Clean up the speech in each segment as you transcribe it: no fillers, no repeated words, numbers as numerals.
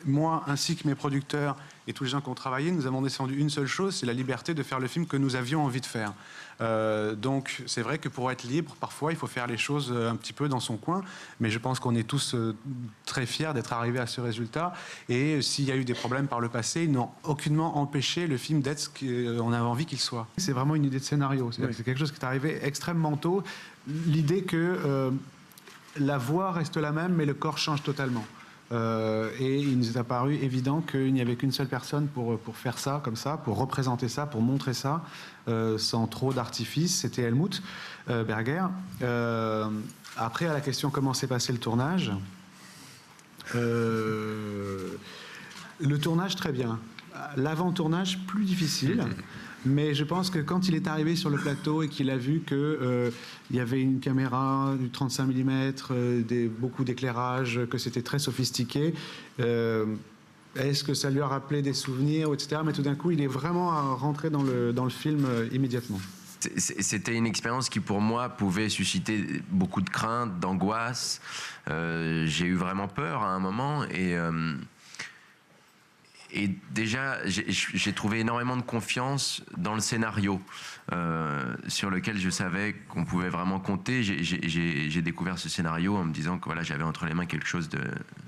moi ainsi que mes producteurs et tous les gens qui ont travaillé, nous avons défendu une seule chose, c'est la liberté de faire le film que nous avions envie de faire. Donc c'est vrai que pour être libre, parfois il faut faire les choses un petit peu dans son coin, mais je pense qu'on est tous très fiers d'être arrivés à ce résultat. Et s'il y a eu des problèmes par le passé, ils n'ont aucunement empêché le film d'être ce qu'on avait envie qu'il soit. C'est vraiment une idée de scénario, c'est quelque chose qui est arrivé extrêmement tôt. L'idée que la voix reste la même, mais le corps change totalement. Et il nous est apparu évident qu'il n'y avait qu'une seule personne pour faire ça, comme ça, pour représenter ça, pour montrer ça, sans trop d'artifice. C'était Helmut Berger. Après, à la question comment s'est passé le tournage, le tournage, très bien. L'avant-tournage, plus difficile. Mais je pense que quand il est arrivé sur le plateau et qu'il a vu qu'il y avait une caméra du 35 mm, beaucoup d'éclairage, que c'était très sophistiqué, est-ce que ça lui a rappelé des souvenirs, etc. Mais tout d'un coup, il est vraiment rentré dans le film immédiatement. C'était une expérience qui, pour moi, pouvait susciter beaucoup de crainte, d'angoisse. J'ai eu vraiment peur à un moment et déjà, j'ai trouvé énormément de confiance dans le scénario sur lequel je savais qu'on pouvait vraiment compter. J'ai découvert ce scénario en me disant que voilà, j'avais entre les mains quelque chose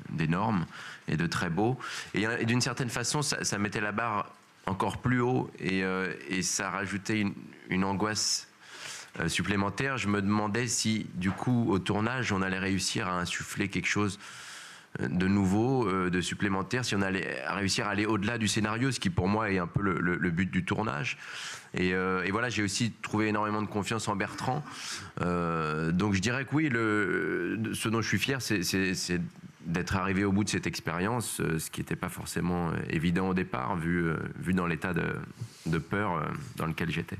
d'énorme et de très beau. Et d'une certaine façon, ça mettait la barre encore plus haut et ça rajoutait une angoisse supplémentaire. Je me demandais si, du coup, au tournage, on allait réussir à insuffler quelque chose de nouveau, de supplémentaire, si on allait réussir à aller au-delà du scénario, ce qui pour moi est un peu le but du tournage. Et voilà, j'ai aussi trouvé énormément de confiance en Bertrand. Donc je dirais que oui, ce dont je suis fier, c'est d'être arrivé au bout de cette expérience, ce qui n'était pas forcément évident au départ, vu dans l'état de peur dans lequel j'étais.